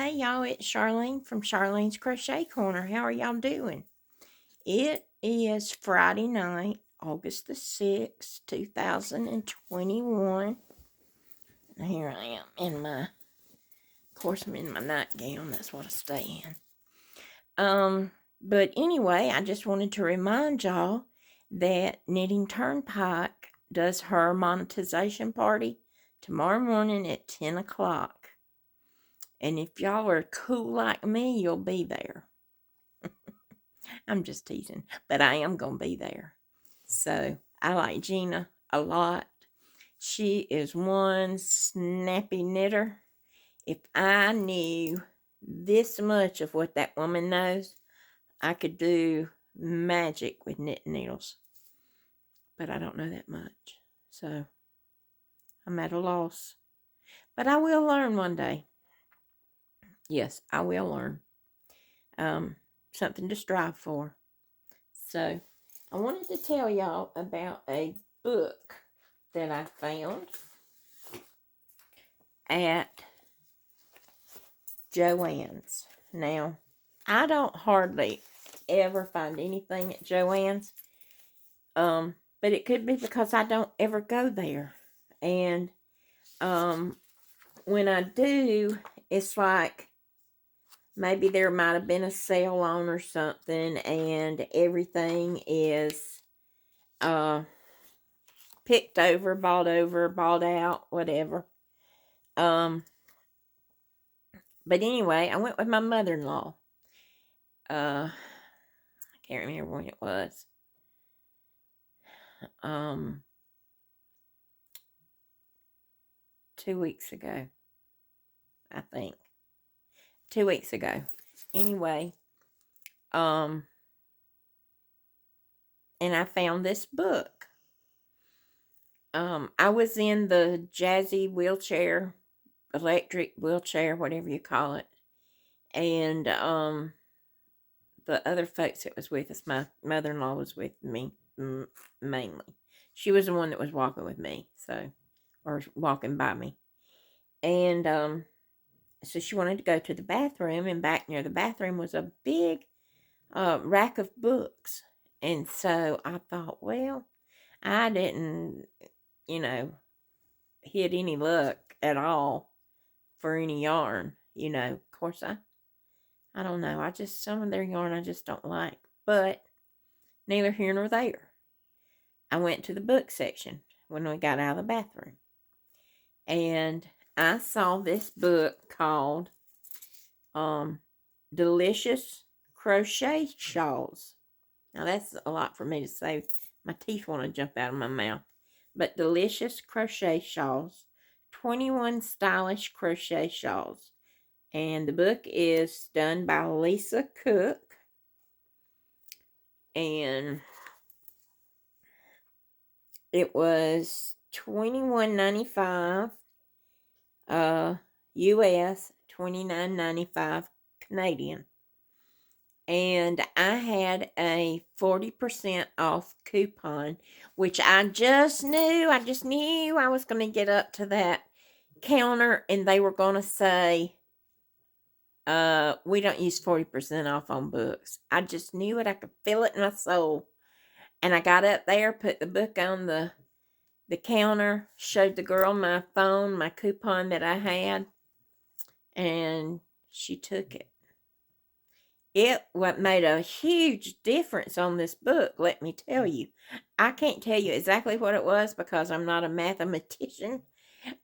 Hey y'all, it's Charlene from Charlene's Crochet Corner. How are y'all doing? It is Friday night, August the 6th, 2021. And here I am in of course I'm in my nightgown, that's what I stay in. But anyway, I just wanted to remind y'all that Knitting Turnpike does her monetization party tomorrow morning at 10 o'clock. And if y'all are cool like me, you'll be there. I'm just teasing, but I am going to be there. So I like Gina a lot. She is one snappy knitter. If I knew this much of what that woman knows, I could do magic with knitting needles. But I don't know that much. So I'm at a loss. But I will learn one day. Yes, I will learn. Something to strive for. So I wanted to tell y'all about a book that I found at Joann's. Now, I don't hardly ever find anything at Joann's. But it could be because I don't ever go there. And when I do, it's like maybe there might have been a sale on or something, and everything is picked over, bought out, whatever. But anyway, I went with my mother-in-law. I can't remember when it was. 2 weeks ago, I think. 2 weeks ago. Anyway, and I found this book. I was in the Jazzy wheelchair, electric wheelchair, whatever you call it. And the other folks that was with us, my mother-in-law was with me mainly. She was the one that was walking with me, or walking by me. And so she wanted to go to the bathroom, and back near the bathroom was a big rack of books. And so I thought, well, I didn't, hit any luck at all for any yarn. Of course, I don't know. Some of their yarn I just don't like. But neither here nor there. I went to the book section when we got out of the bathroom. And I saw this book called Delicious Crochet Shawls. Now, that's a lot for me to say. My teeth want to jump out of my mouth. But Delicious Crochet Shawls. 21 Stylish Crochet Shawls. And the book is done by Lisa Cook. And it was $21.95 US, $29.95 Canadian. And I had a 40% off coupon, which I just knew I was going to get up to that counter and they were going to say, we don't use 40% off on books. I just knew it. I could feel it in my soul. And I got up there, put the book on the counter, showed the girl my phone, my coupon that I had, and she took it. What made a huge difference on this book, let me tell you. I can't tell you exactly what it was because I'm not a mathematician.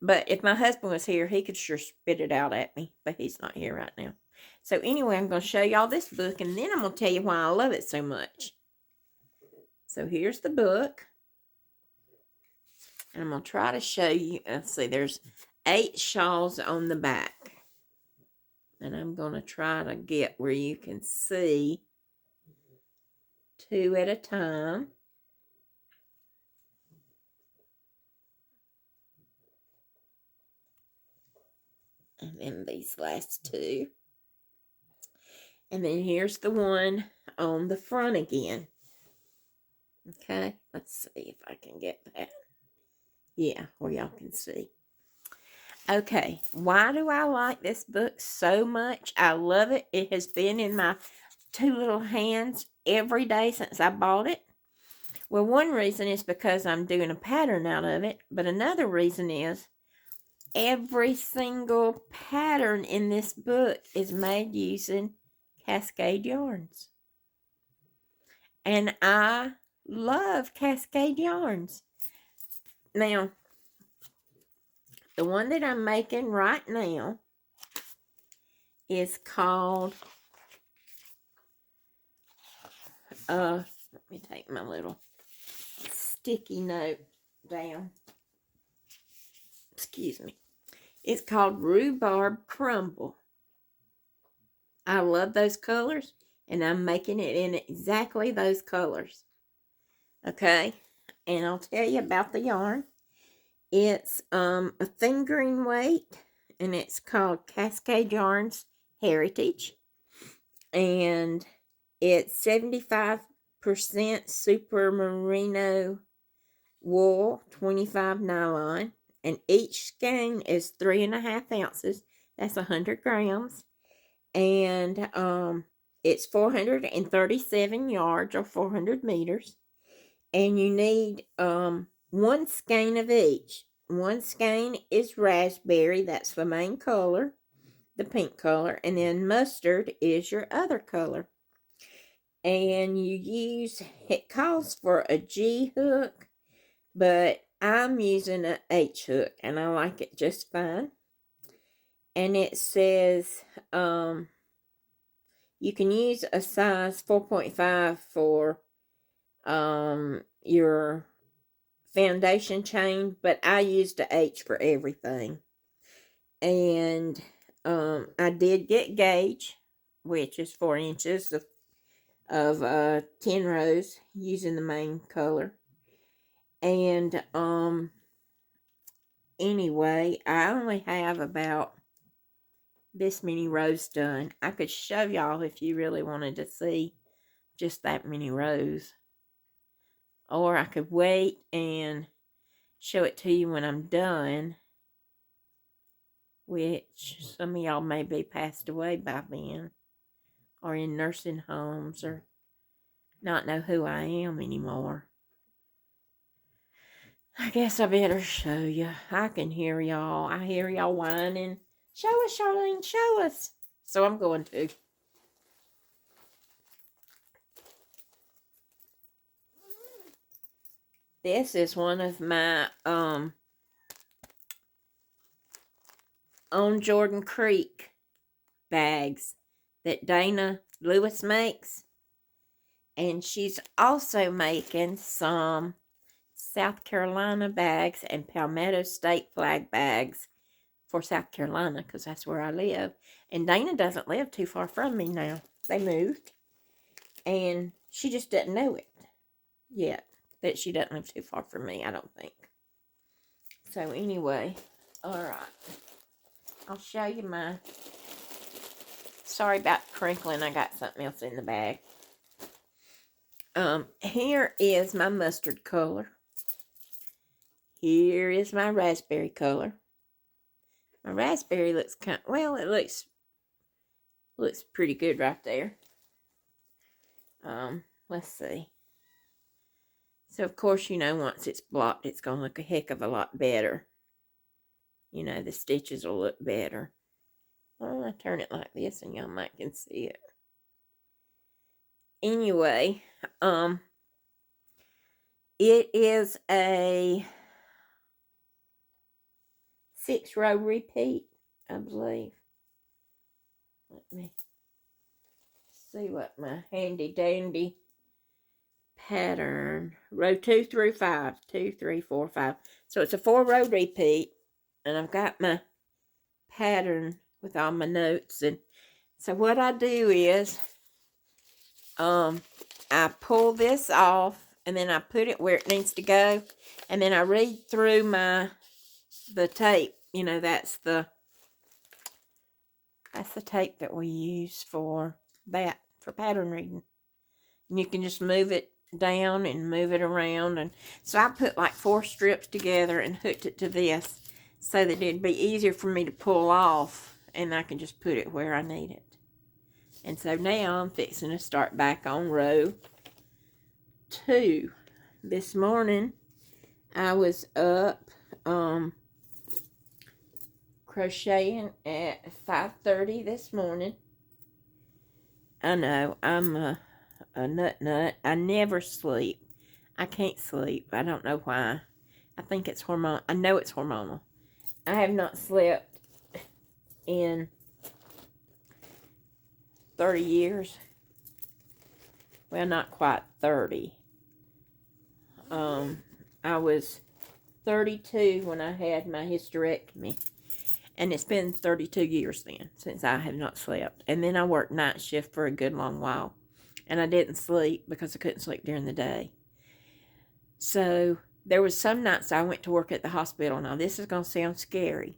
But if my husband was here, he could sure spit it out at me. But he's not here right now. So anyway, I'm going to show y'all this book. And then I'm going to tell you why I love it so much. So here's the book. And I'm going to try to show you. Let's see, there's 8 shawls on the back. And I'm going to try to get where you can see 2 at a time. And then these last 2. And then here's the one on the front again. Okay, let's see if I can get that. Yeah, where y'all can see. Okay, why do I like this book so much? I love it. It has been in my two little hands every day since I bought it. Well, one reason is because I'm doing a pattern out of it, but another reason is every single pattern in this book is made using Cascade yarns. And I love Cascade yarns. Now, the one that I'm making right now is called, let me take my little sticky note down. Excuse me. It's called Rhubarb Crumble. I love those colors, and I'm making it in exactly those colors. Okay, and I'll tell you about the yarn. It's a fingering weight, and it's called Cascade Yarns Heritage, and it's 75% super merino wool, 25 nylon, and each skein is 3.5 ounces. That's 100 grams, and it's 437 yards or 400 meters, and you need one skein of each. One skein is raspberry, that's the main color, the pink color, and then mustard is your other color. And you use, it calls for a G hook, but I'm using an H hook, and I like it just fine. And it says you can use a size 4.5 for your foundation chain, but I used a H for everything. And I did get gauge, which is 4 inches of 10 rows using the main color. And anyway, I only have about this many rows done. I could show y'all if you really wanted to see just that many rows. Or I could wait and show it to you when I'm done, which some of y'all may be passed away by then, or in nursing homes, or not know who I am anymore. I guess I better show you. I can hear y'all. I hear y'all whining. Show us, Charlene, show us. So I'm going to. This is one of my on Jordan Creek bags that Dana Lewis makes. And she's also making some South Carolina bags and Palmetto State flag bags for South Carolina, because that's where I live. And Dana doesn't live too far from me now. They moved. And she just doesn't know it yet, that she doesn't live too far from me, I don't think. So anyway, alright. I'll show you my... Sorry about crinkling, I got something else in the bag. Here is my mustard color. Here is my raspberry color. My raspberry looks kind of, well, it looks pretty good right there. Let's see. So, of course, you know, once it's blocked, it's going to look a heck of a lot better. You know, the stitches will look better. Well, I turn it like this and y'all might can see it. Anyway, it is a 6-row repeat, I believe. Let me see what my handy dandy pattern, row 2 through 5, 2, 3, 4, 5. So it's a 4-row repeat, and I've got my pattern with all my notes. And so what I do is, I pull this off, and then I put it where it needs to go, and then I read through the tape. You know, that's the tape that we use for that, for pattern reading. And you can just move it down and move it around. And so I put like 4 strips together and hooked it to this. so that it'd be easier for me to pull off, and I can just put it where I need it. And so now I'm fixing to start back on row 2. This morning I was up crocheting at 5:30 this morning. I know, I'm a nut. I never sleep. I can't sleep. I don't know why. I think it's hormonal. I know it's hormonal. I have not slept in 30 years. Well, not quite 30. I was 32 when I had my hysterectomy. And it's been 32 years then since I have not slept. And then I worked night shift for a good long while. And I didn't sleep because I couldn't sleep during the day. So there was some nights I went to work at the hospital. Now this is going to sound scary.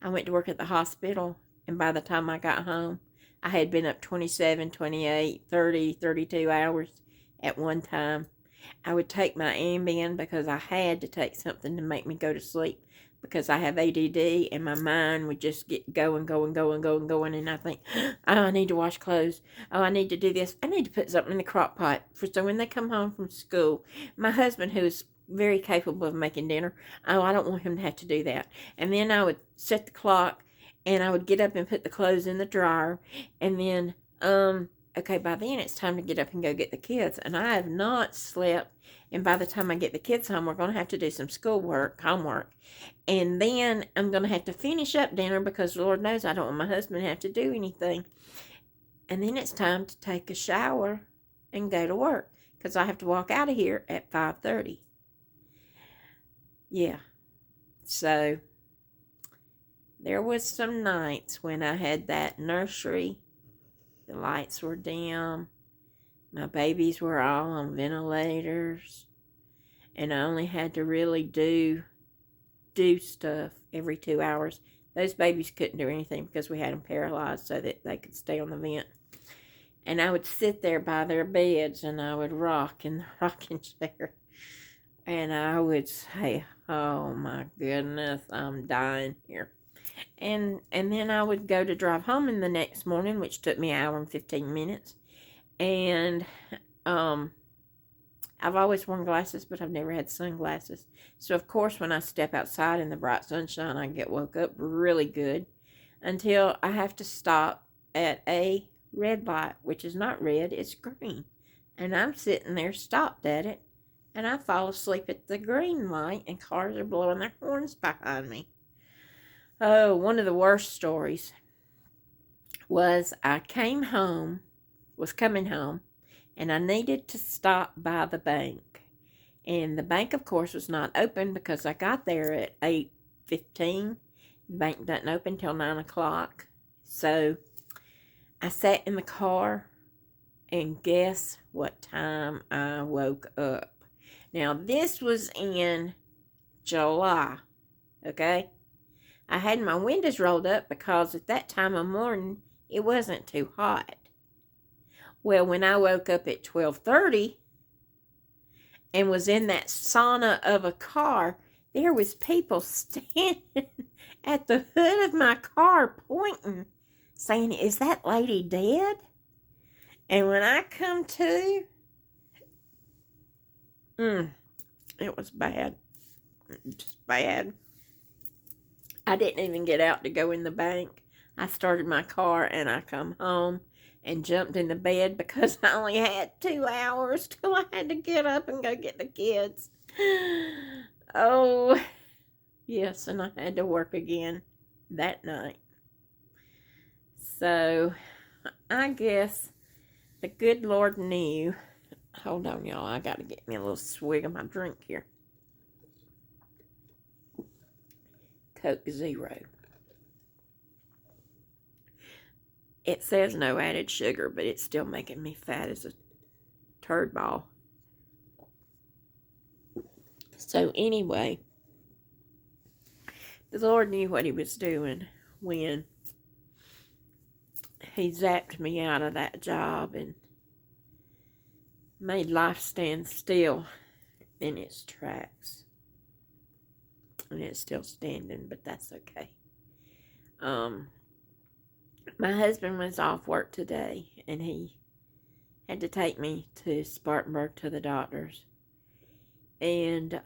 I went to work at the hospital, and by the time I got home, I had been up 27, 28, 30, 32 hours at one time. I would take my Ambien because I had to take something to make me go to sleep, because I have ADD and my mind would just get going, and I think, oh, I need to wash clothes. Oh, I need to do this. I need to put something in the crock pot so when they come home from school, my husband, who is very capable of making dinner, oh, I don't want him to have to do that. And then I would set the clock, and I would get up and put the clothes in the dryer, and then, okay, by then it's time to get up and go get the kids, and I have not slept, and by the time I get the kids home, we're going to have to do some homework, and then I'm going to have to finish up dinner, because Lord knows I don't want my husband to have to do anything, and then it's time to take a shower and go to work, because I have to walk out of here at 5:30. Yeah, so there was some nights when I had that nursery. The lights were dim. My babies were all on ventilators. And I only had to really do stuff every 2 hours. Those babies couldn't do anything because we had them paralyzed so that they could stay on the vent. And I would sit there by their beds, and I would rock in the rocking chair. And I would say, oh my goodness, I'm dying here. And then I would go to drive home in the next morning, which took me an hour and 15 minutes. And I've always worn glasses, but I've never had sunglasses. So, of course, when I step outside in the bright sunshine, I get woke up really good until I have to stop at a red light, which is not red, it's green. And I'm sitting there stopped at it, and I fall asleep at the green light, and cars are blowing their horns behind me. Oh, one of the worst stories was I was coming home, and I needed to stop by the bank. And the bank, of course, was not open because I got there at 8:15. The bank doesn't open till 9 o'clock. So I sat in the car, and guess what time I woke up? Now, this was in July, okay? I had my windows rolled up because at that time of morning, it wasn't too hot. Well, when I woke up at 12:30 and was in that sauna of a car, there was people standing at the hood of my car pointing, saying, is that lady dead? And when I come to, it was bad. Just bad. I didn't even get out to go in the bank. I started my car and I come home and jumped in the bed because I only had 2 hours till I had to get up and go get the kids. Oh, yes, and I had to work again that night. So, I guess the good Lord knew. Hold on, y'all. I got to get me a little swig of my drink here. Coke Zero. It says no added sugar, but it's still making me fat as a turd ball. So anyway, the Lord knew what he was doing when he zapped me out of that job and made life stand still in its tracks. And it's still standing, but that's okay. My husband was off work today, and he had to take me to Spartanburg to the doctor's. And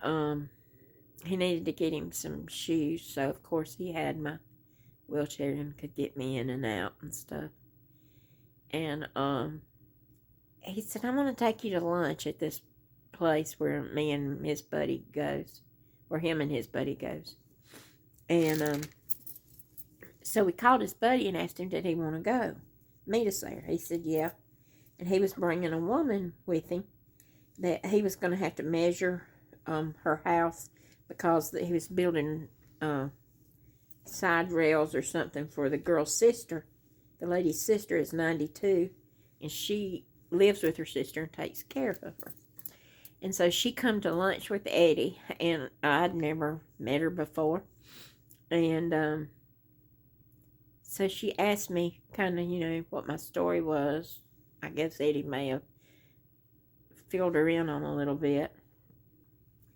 he needed to get him some shoes, so of course he had my wheelchair and could get me in and out and stuff. And he said, I'm going to take you to lunch at this place where me and his buddy goes, where him and his buddy goes. And so we called his buddy and asked him, did he want to go meet us there? He said, yeah. And he was bringing a woman with him that he was going to have to measure her house, because he was building side rails or something for the girl's sister. The lady's sister is 92, and she lives with her sister and takes care of her. And so she come to lunch with Eddie, and I'd never met her before. And so she asked me kind of, what my story was. I guess Eddie may have filled her in on a little bit.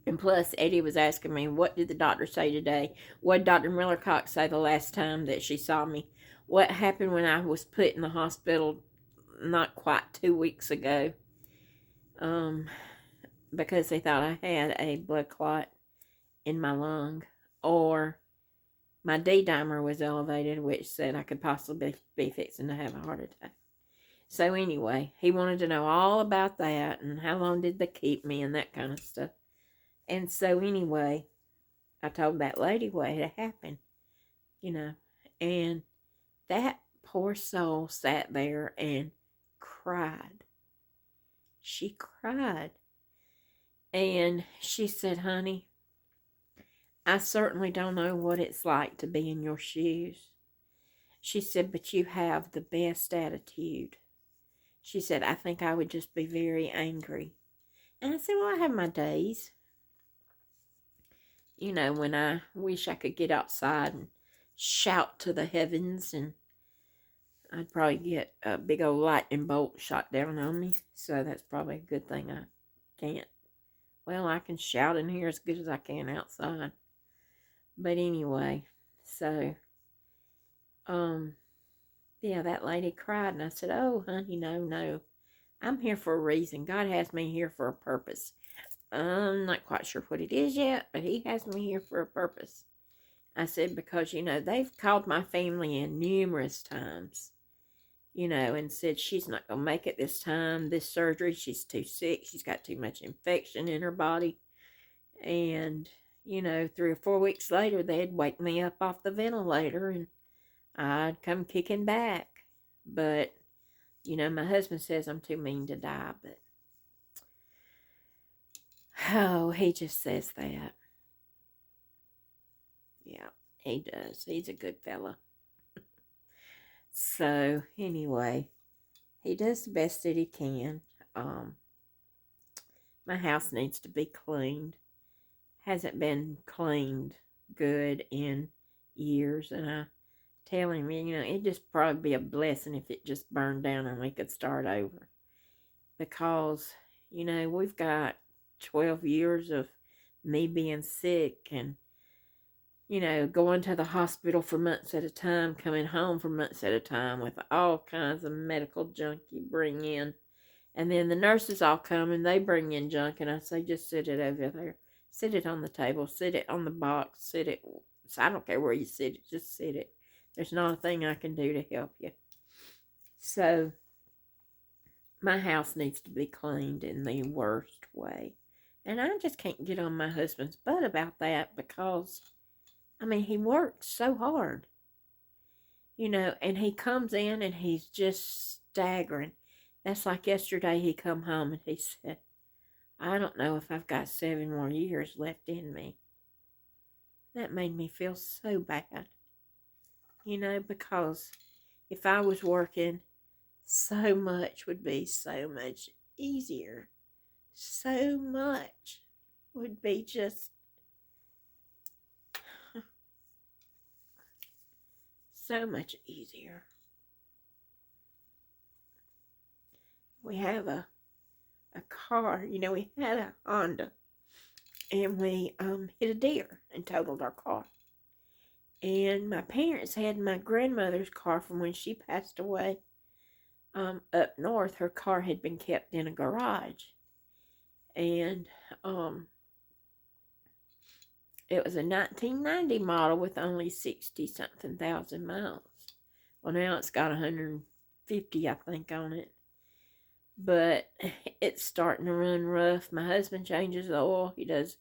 And plus, Eddie was asking me, what did the doctor say today? What did Dr. Miller-Cox say the last time that she saw me? What happened when I was put in the hospital not quite 2 weeks ago? Because they thought I had a blood clot in my lung. Or my D-dimer was elevated, which said I could possibly be fixing to have a heart attack. So anyway, he wanted to know all about that and how long did they keep me and that kind of stuff. And so anyway, I told that lady what had happened, and that poor soul sat there and cried. She cried. And she said, honey, I certainly don't know what it's like to be in your shoes. She said, but you have the best attitude. She said, I think I would just be very angry. And I said, well, I have my days. When I wish I could get outside and shout to the heavens, and I'd probably get a big old lightning bolt shot down on me. So that's probably a good thing I can't. Well, I can shout in here as good as I can outside. But anyway, so, yeah, that lady cried, and I said, oh, honey, no. I'm here for a reason. God has me here for a purpose. I'm not quite sure what it is yet, but he has me here for a purpose. I said, because, they've called my family in numerous times, and said she's not going to make it this time, this surgery. She's too sick. She's got too much infection in her body. And, 3 or 4 weeks later, they'd wake me up off the ventilator, and I'd come kicking back. But, my husband says I'm too mean to die, but oh, he just says that. Yeah, he does. He's a good fella. So, anyway, he does the best that he can. My house needs to be cleaned. Hasn't been cleaned good in years, and I tell him, it'd just probably be a blessing if it just burned down and we could start over. Because, we've got 12 years of me being sick and, going to the hospital for months at a time, coming home for months at a time with all kinds of medical junk you bring in. And then the nurses all come and they bring in junk, and I say, just sit it over there. Sit it on the table, sit it on the box, sit it. I don't care where you sit it, just sit it. There's not a thing I can do to help you. So, my house needs to be cleaned in the worst way. And I just can't get on my husband's butt about that because, he works so hard. And he comes in and he's just staggering. That's like yesterday he come home and he said, I don't know if I've got 7 more years left in me. That made me feel so bad. Because if I was working, so much would be so much easier. So much would be just so much easier. We have a car, we had a Honda, and we hit a deer and totaled our car. And my parents had my grandmother's car from when she passed away. Up north, her car had been kept in a garage. And it was a 1990 model with only 60-something thousand miles. Well, now it's got 150, I think, on it. But it's starting to run rough. My husband changes the oil. He does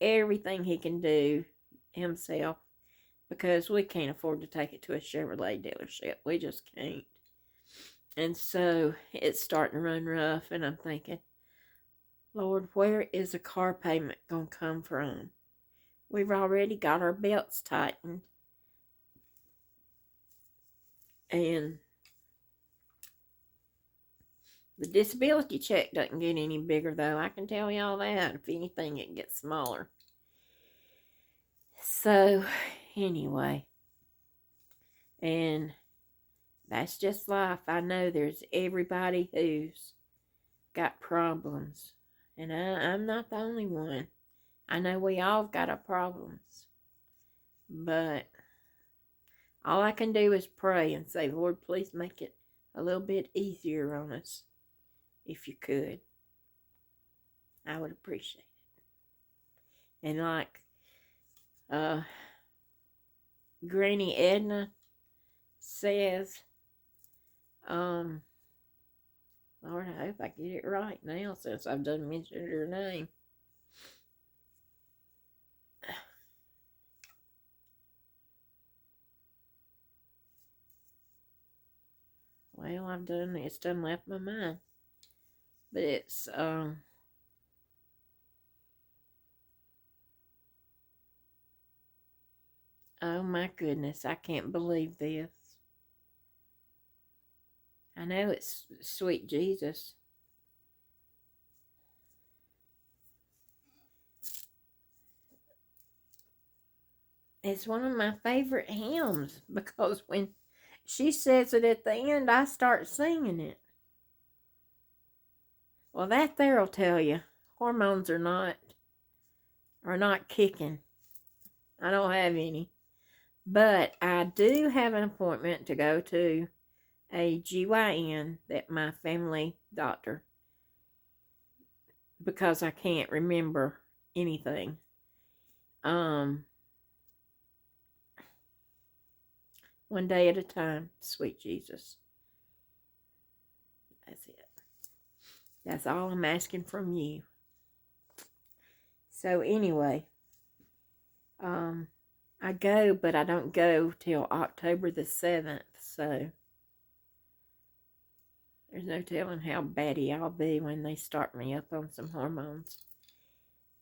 everything he can do himself because we can't afford to take it to a Chevrolet dealership. We just can't. And so it's starting to run rough, and I'm thinking, Lord, where is the car payment going to come from? We've already got our belts tightened. And the disability check doesn't get any bigger, though. I can tell y'all that. If anything, it gets smaller. So, anyway. And that's just life. I know there's everybody who's got problems. And I'm not the only one. I know we all got our problems. But all I can do is pray and say, Lord, please make it a little bit easier on us. If you could. I would appreciate it. And like Granny Edna says, Lord, I hope I get it right now since I've done mentioned her name. Well, it's done left my mind. But it's, oh my goodness, I can't believe this. I know it's Sweet Jesus. It's one of my favorite hymns because when she says it at the end, I start singing it. Well, that there'll tell you. Hormones are not kicking. I don't have any. But I do have an appointment to go to a GYN, that my family doctor, because I can't remember anything. One day at a time, sweet Jesus. That's it. That's all I'm asking from you. So anyway, I go, but I don't go till October the 7th, so there's no telling how batty I'll be when they start me up on some hormones.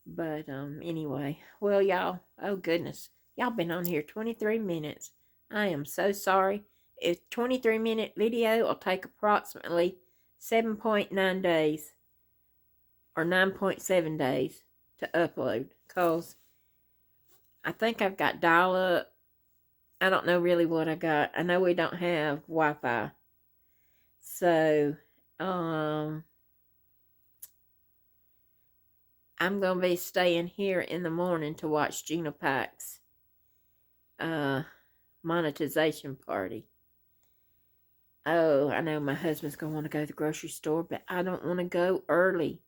But anyway, well, y'all, oh goodness, y'all been on here 23 minutes. I am so sorry. A 23-minute video will take approximately 7.9 days or 9.7 days to upload, because I think I've got dial-up. I don't know really what I got. I know we don't have Wi-Fi. So, I'm going to be staying here in the morning to watch Gina Pike's monetization party. Oh, I know my husband's going to want to go to the grocery store, but I don't want to go early.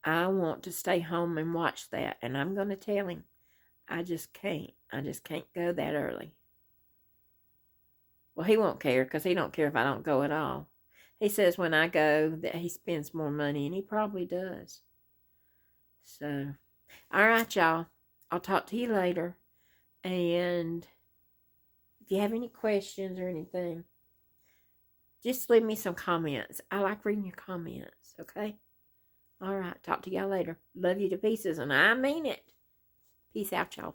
I want to stay home and watch that, and I'm going to tell him I just can't. I just can't go that early. Well, he won't care because he don't care if I don't go at all. He says when I go that he spends more money, and he probably does. So, all right, y'all. I'll talk to you later. And if you have any questions or anything, just leave me some comments. I like reading your comments, okay? All right, talk to y'all later. Love you to pieces, and I mean it. Peace out, y'all.